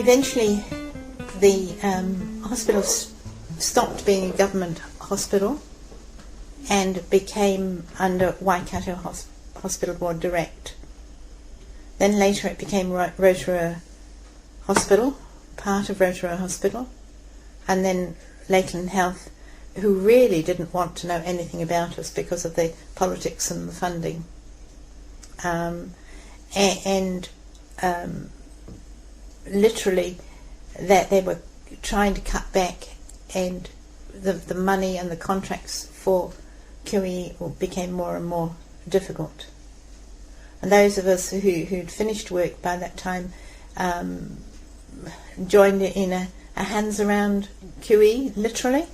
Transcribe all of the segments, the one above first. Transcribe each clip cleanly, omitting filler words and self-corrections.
Eventually the hospital stopped being a government hospital and became under Waikato Hospital Board Direct. Then later it became Rotorua Hospital, part of Rotorua Hospital, and then Lakeland Health, who really didn't want to know anything about us because of the politics and the funding. Literally that they were trying to cut back, and the money and the contracts for QE became more and more difficult. And those of us who'd finished work by that time joined in a hands around QE, literally,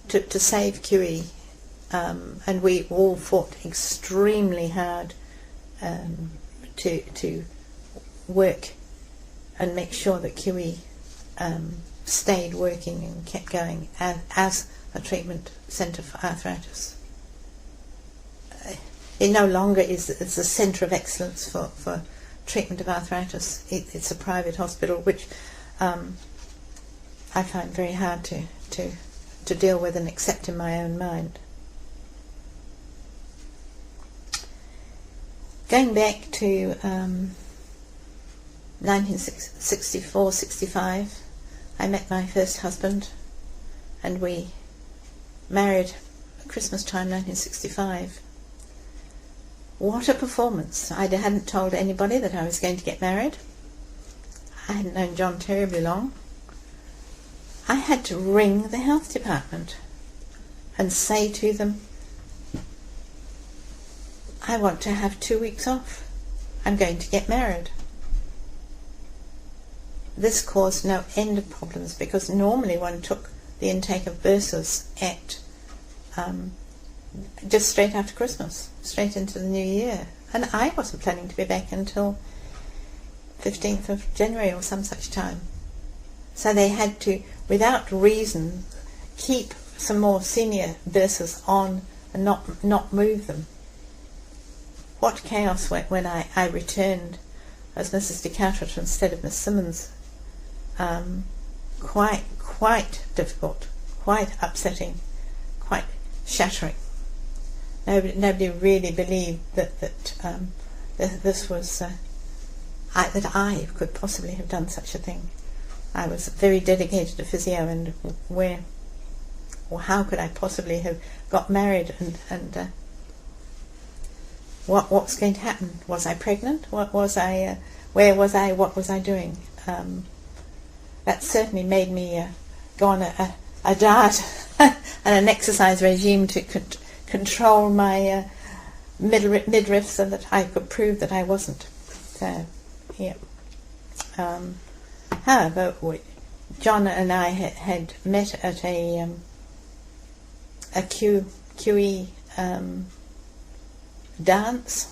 to save QE. And we all fought extremely hard to work and make sure that QE stayed working and kept going as a treatment centre for arthritis. It no longer is a centre of excellence for treatment of arthritis. It's a private hospital, which I find very hard to deal with and accept in my own mind. Going back to 1964-65, I met my first husband, and we married at Christmas time 1965. What a performance. I hadn't told anybody that I was going to get married. I hadn't known John terribly long. I had to ring the health department and say to them, I want to have 2 weeks off. I'm going to get married. This caused no end of problems, because normally one took the intake of bursars at just straight after Christmas, straight into the new year. And I wasn't planning to be back until 15th of January or some such time. So they had to, without reason, keep some more senior bursars on and not move them. What chaos when I returned as Mrs. de Carteret instead of Miss Simmons. Quite difficult, quite upsetting, quite shattering. Nobody really believed that this was that I could possibly have done such a thing. I was very dedicated to physio, and how could I possibly have got married and what was going to happen? Was I pregnant? What was I? Where was I? What was I doing? That certainly made me go on a diet and an exercise regime to control my midriff so that I could prove that I wasn't. So, yeah. However, John and I had met at a QE dance,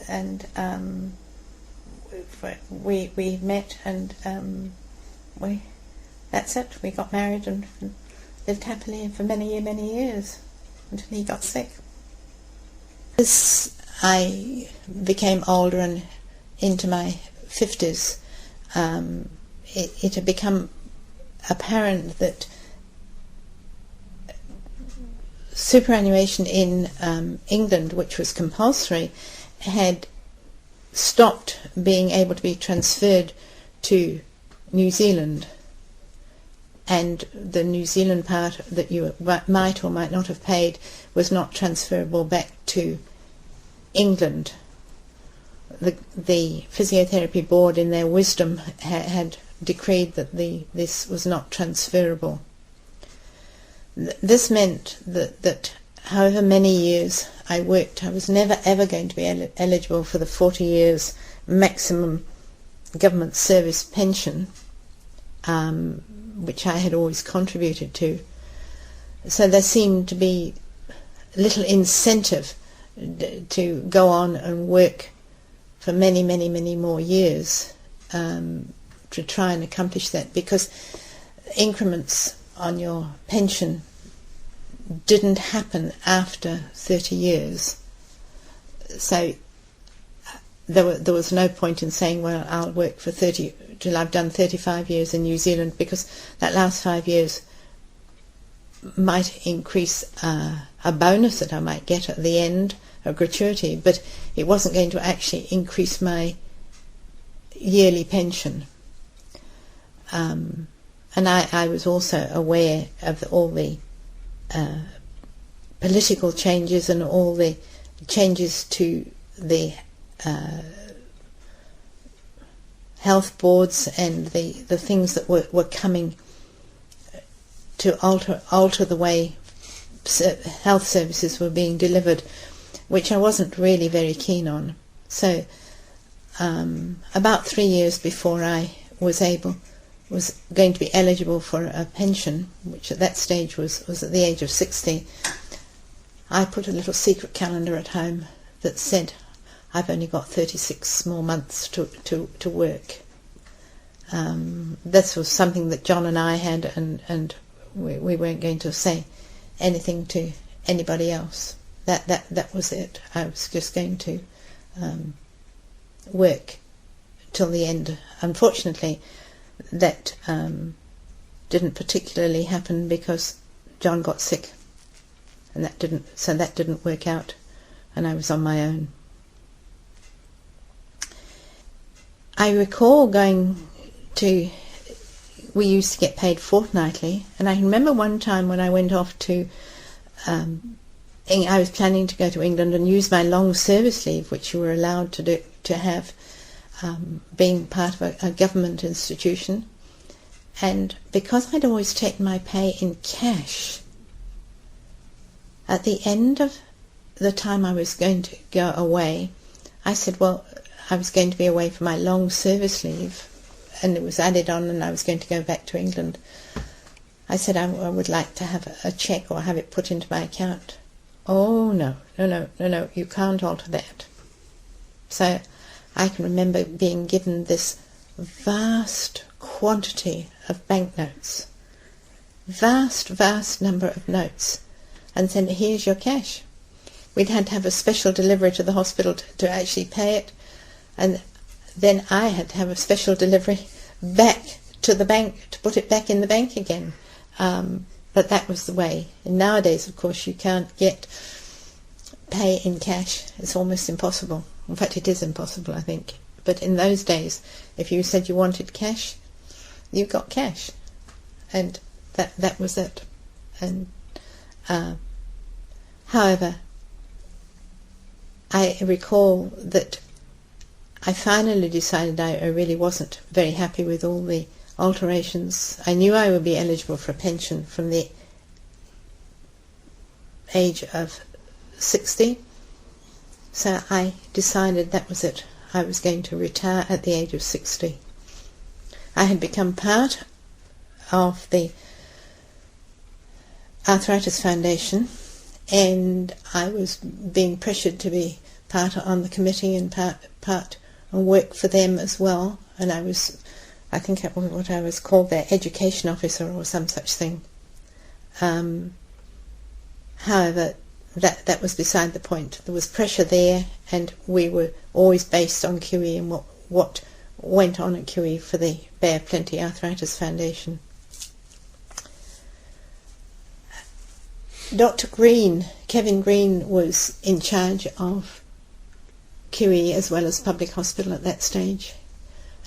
and we met, and that's it. We got married and lived happily for many years until he got sick. As I became older and into my 50s, it had become apparent that superannuation in England, which was compulsory, had stopped being able to be transferred to New Zealand, and the New Zealand part that you might or might not have paid was not transferable back to England. The physiotherapy board, in their wisdom, had decreed that this was not transferable. This meant that however many years I worked, I was never ever going to be eligible for the 40 years maximum government service pension, which I had always contributed to. So there seemed to be little incentive to go on and work for many more years to try and accomplish that, because increments on your pension didn't happen after 30 years. So there was no point in saying, well, I'll work for 30 till I've done 35 years in New Zealand, because that last 5 years might increase a bonus that I might get at the end, a gratuity, but it wasn't going to actually increase my yearly pension. And I was also aware of all the political changes and all the changes to the health boards and the things that were coming to alter the way health services were being delivered, which I wasn't really very keen on. So about 3 years before I was going to be eligible for a pension, which at that stage was at the age of 60, I put a little secret calendar at home that said, I've only got 36 more months to work. This was something that John and I had, and we weren't going to say anything to anybody else. That was it. I was just going to work till the end. Unfortunately, that didn't particularly happen because John got sick, and that didn't work out, and I was on my own. I recall we used to get paid fortnightly, and I remember one time when I went off to, I was planning to go to England and use my long service leave, which you were allowed to have, being part of a government institution, and because I'd always taken my pay in cash, at the end of the time I was going to go away, I said, well, I was going to be away for my long service leave, and it was added on, and I was going to go back to England. I said I would like to have a cheque or have it put into my account. Oh, no, you can't alter that. So I can remember being given this vast quantity of banknotes, vast number of notes, and said, here's your cash. We'd had to have a special delivery to the hospital to actually pay it, and then I had to have a special delivery back to the bank to put it back in the bank again. But that was the way. And nowadays, of course, you can't get pay in cash. It's almost impossible. In fact, it is impossible, I think. But in those days, if you said you wanted cash, you got cash. And that was it. And however, I recall that I finally decided I really wasn't very happy with all the alterations. I knew I would be eligible for a pension from the age of 60, so I decided that was it. I was going to retire at the age of 60. I had become part of the Arthritis Foundation, and I was being pressured to be part on the committee and part and work for them as well, and I think that was what I was called, their education officer or some such thing. However, that was beside the point. There was pressure there, and we were always based on QE and what went on at QE for the Bear Plenty Arthritis Foundation. Dr. Green, Kevin Green, was in charge of QE as well as public hospital at that stage,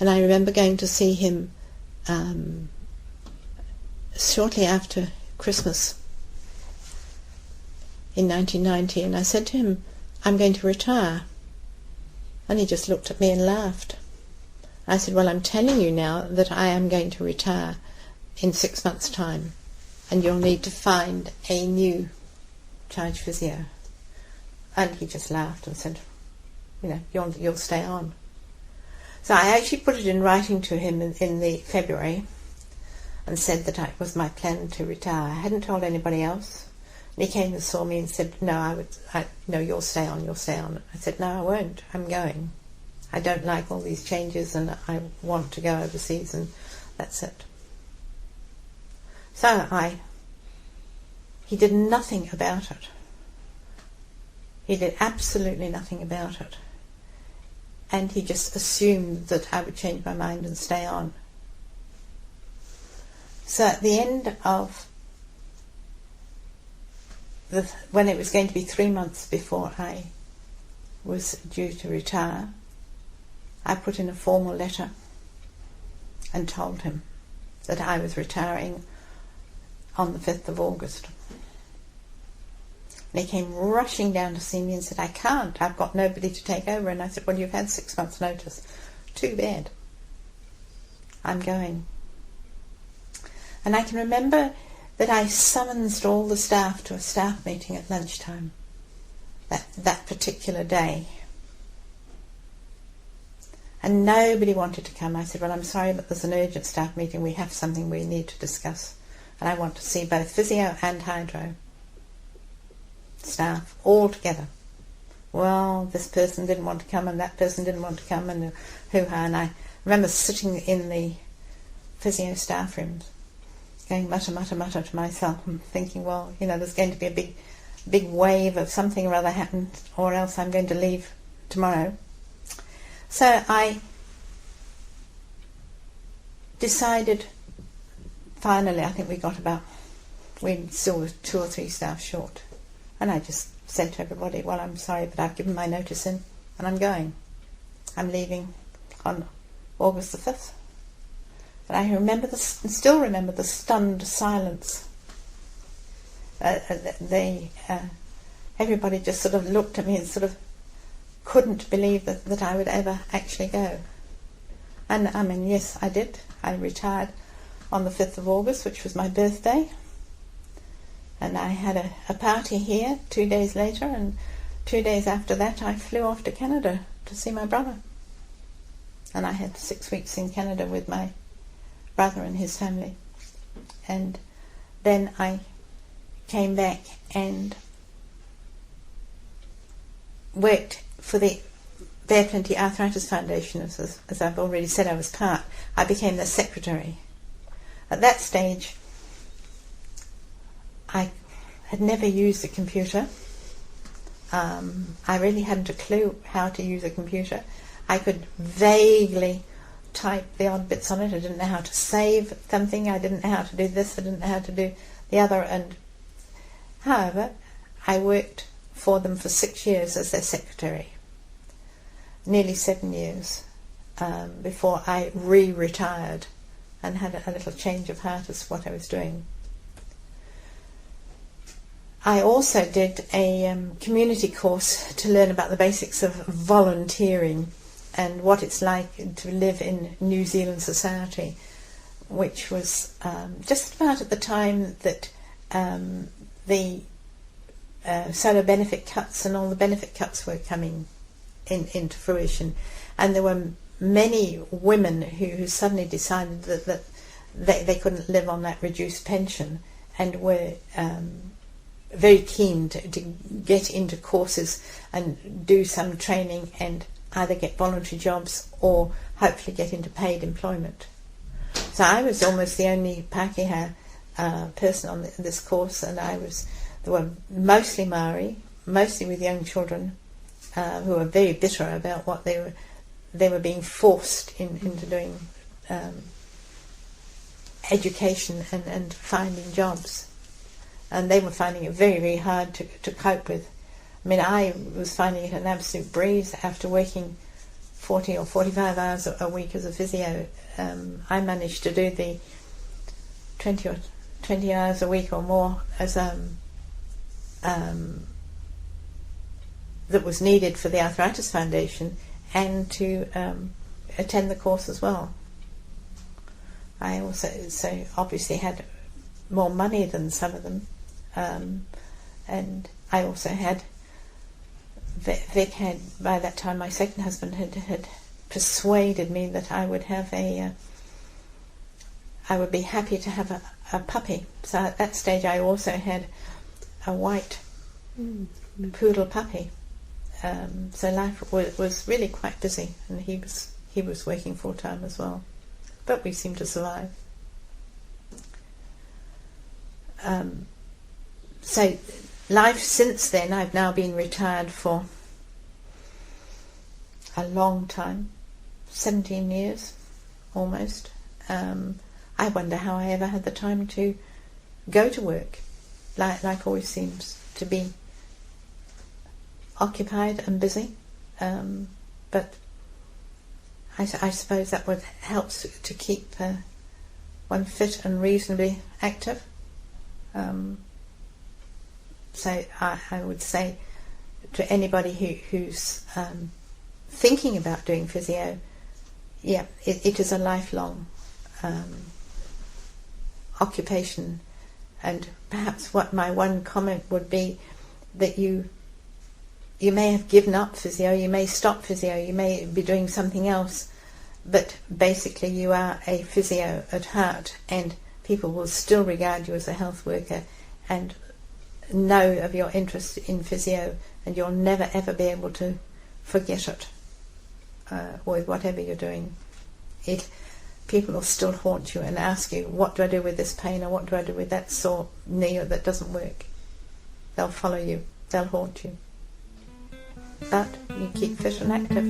and I remember going to see him shortly after Christmas in 1990, and I said to him, I'm going to retire, and he just looked at me and laughed. I said, well, I'm telling you now that I am going to retire in 6 months' time, and you'll need to find a new charge physio. And he just laughed and said, you'll stay on. So I actually put it in writing to him in the February and said that it was my plan to retire. I hadn't told anybody else. And he came and saw me and said, no, you'll stay on. I said, no, I won't. I'm going. I don't like all these changes, and I want to go overseas, and that's it. So he did nothing about it. He did absolutely nothing about it. and he just assumed that I would change my mind and stay on. So at the end of when it was going to be 3 months before I was due to retire, I put in a formal letter and told him that I was retiring on the 5th of August. And he came rushing down to see me and said, I can't, I've got nobody to take over. And I said, well, you've had 6 months' notice. Too bad. I'm going. And I can remember that I summoned all the staff to a staff meeting at lunchtime that particular day. And nobody wanted to come. I said, well, I'm sorry, but there's an urgent staff meeting. We have something we need to discuss. And I want to see both physio and hydro staff all together. Well, this person didn't want to come and that person didn't want to come, and hoo-ha. And I remember sitting in the physio staff rooms going mutter, mutter, mutter to myself and thinking, well, you know, there's going to be a big wave of something or other happen, or else I'm going to leave tomorrow. So I decided, finally, I think we still were 2 or 3 staff short. And I just said to everybody, well, I'm sorry, but I've given my notice in and I'm going. I'm leaving on August the 5th. And I still remember the stunned silence. Everybody just sort of looked at me and sort of couldn't believe that I would ever actually go. And I mean, yes, I did. I retired on the 5th of August, which was my birthday. And I had a party here 2 days later, and 2 days after that I flew off to Canada to see my brother. And I had 6 weeks in Canada with my brother and his family. And then I came back and worked for the Bear Plenty Arthritis Foundation. As I've already said, I was part. I became their secretary. At that stage, I had never used a computer. I really hadn't a clue how to use a computer. I could vaguely type the odd bits on it. I didn't know how to save something. I didn't know how to do this. I didn't know how to do the other. And however, I worked for them for 6 years as their secretary. Nearly 7 years before I retired and had a little change of heart as to what I was doing. I also did a community course to learn about the basics of volunteering and what it's like to live in New Zealand society, which was just about at the time that the solar benefit cuts and all the benefit cuts were coming into fruition. And there were many women who suddenly decided that they couldn't live on that reduced pension and were very keen to get into courses and do some training and either get voluntary jobs or hopefully get into paid employment. So I was almost the only Pākehā person on this course, and there were mostly Māori, mostly with young children who were very bitter about what they were being forced into doing education and finding jobs. And they were finding it very, very hard to cope with. I mean, I was finding it an absolute breeze after working 40 or 45 hours a week as a physio. I managed to do the 20 hours a week or more as that was needed for the Arthritis Foundation, and to attend the course as well. I also obviously had more money than some of them. And I also had Vic had, by that time, my second husband had persuaded me that I would have I would be happy to have a puppy. So at that stage I also had a white poodle puppy. So life was really quite busy, and he was working full time as well, but we seemed to survive. So life since then, I've now been retired for a long time, 17 years almost. I wonder how I ever had the time to go to work. Like always seems to be occupied and busy. But I suppose that would help to keep one fit and reasonably active. So I would say to anybody who's thinking about doing physio, yeah, it is a lifelong occupation. And perhaps what my one comment would be that you may have given up physio, you may stop physio, you may be doing something else, but basically you are a physio at heart, and people will still regard you as a health worker and know of your interest in physio, and you'll never ever be able to forget it with whatever you're doing. People will still haunt you and ask you, what do I do with this pain, or what do I do with that sore knee that doesn't work? They'll follow you, they'll haunt you. But you keep fit and active.